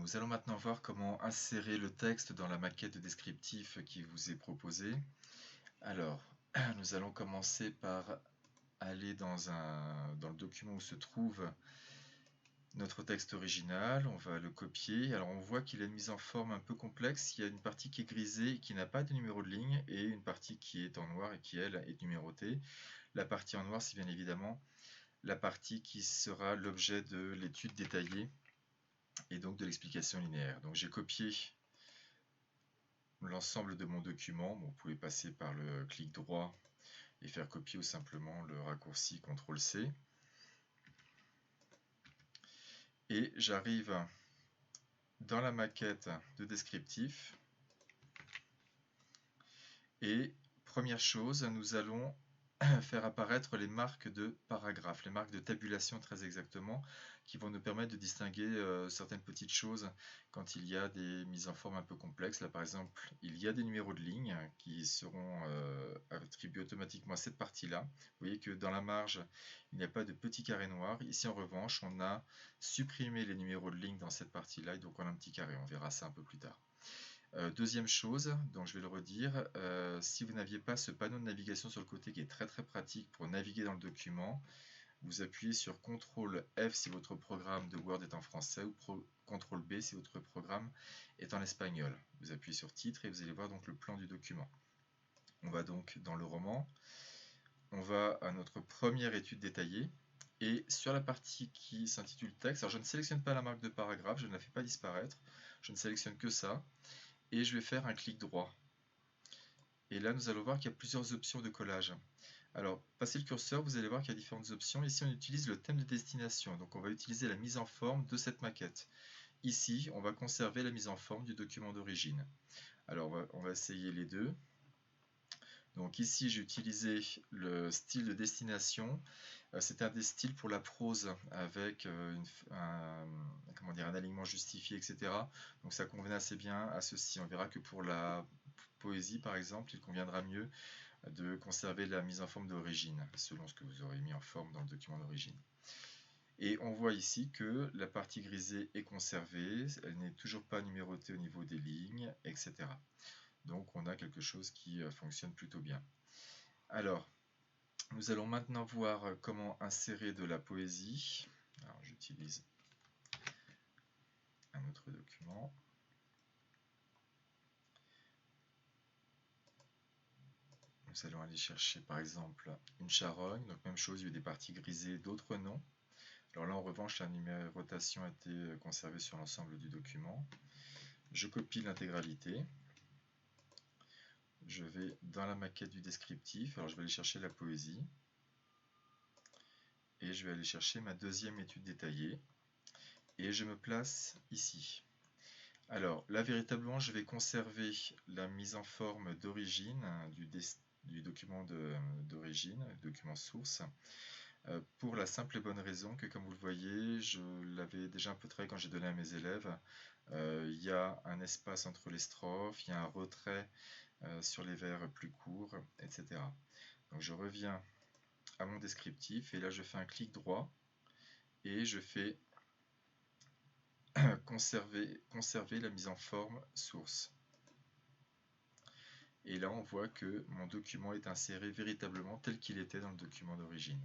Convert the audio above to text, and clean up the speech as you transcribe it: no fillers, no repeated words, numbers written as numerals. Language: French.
Nous allons maintenant voir comment insérer le texte dans la maquette de descriptif qui vous est proposée. Alors, nous allons commencer par aller dans le document où se trouve notre texte original. On va le copier. Alors, on voit qu'il a une mise en forme un peu complexe. Il y a une partie qui est grisée qui n'a pas de numéro de ligne et une partie qui est en noir et qui, elle, est numérotée. La partie en noir, c'est bien évidemment la partie qui sera l'objet de l'étude détaillée et donc de l'explication linéaire. Donc j'ai copié l'ensemble de mon document. Bon, vous pouvez passer par le clic droit et faire copier ou simplement le raccourci CTRL-C. Et j'arrive dans la maquette de descriptif. Et première chose, nous allons faire apparaître les marques de paragraphe, les marques de tabulation très exactement, qui vont nous permettre de distinguer certaines petites choses quand il y a des mises en forme un peu complexes. Là par exemple, il y a des numéros de ligne qui seront attribués automatiquement à cette partie-là. Vous voyez que dans la marge, il n'y a pas de petit carré noir. Ici en revanche, on a supprimé les numéros de ligne dans cette partie-là, et donc on a un petit carré. On verra ça un peu plus tard. Deuxième chose, donc je vais le redire, si vous n'aviez pas ce panneau de navigation sur le côté qui est très pratique pour naviguer dans le document, vous appuyez sur CTRL F si votre programme de Word est en français ou CTRL B si votre programme est en espagnol. Vous appuyez sur titre et vous allez voir donc le plan du document. On va donc dans le roman, on va à notre première étude détaillée. Et sur la partie qui s'intitule texte, alors je ne sélectionne pas la marque de paragraphe, je ne la fais pas disparaître, je ne sélectionne que ça. Et je vais faire un clic droit. Et là, nous allons voir qu'il y a plusieurs options de collage. Alors, passez le curseur, vous allez voir qu'il y a différentes options. Ici, on utilise le thème de destination. Donc, on va utiliser la mise en forme de cette maquette. Ici, on va conserver la mise en forme du document d'origine. Alors, on va essayer les deux. Donc ici, j'ai utilisé le style de destination. C'est un des styles pour la prose avec un alignement justifié, etc. Donc ça convenait assez bien à ceci. On verra que pour la poésie, par exemple, il conviendra mieux de conserver la mise en forme d'origine, selon ce que vous aurez mis en forme dans le document d'origine. Et on voit ici que la partie grisée est conservée, elle n'est toujours pas numérotée au niveau des lignes, etc. Donc on a quelque chose qui fonctionne plutôt bien. Alors, nous allons maintenant voir comment insérer de la poésie. Alors j'utilise un autre document. Nous allons aller chercher par exemple une charogne. Donc même chose, il y a eu des parties grisées, d'autres non. Alors là en revanche, la numérotation a été conservée sur l'ensemble du document. Je copie l'intégralité. Je vais dans la maquette du descriptif. Alors je vais aller chercher la poésie. Et je vais aller chercher ma deuxième étude détaillée. Et je me place ici. Alors là véritablement je vais conserver la mise en forme d'origine du document d'origine, document source, pour la simple et bonne raison que comme vous le voyez, je l'avais déjà un peu travaillé quand j'ai donné à mes élèves, il y a un espace entre les strophes, il y a un retrait sur les vers plus courts, etc. Donc je reviens à mon descriptif et là je fais un clic droit et je fais conserver la mise en forme source. Et là on voit que mon document est inséré véritablement tel qu'il était dans le document d'origine.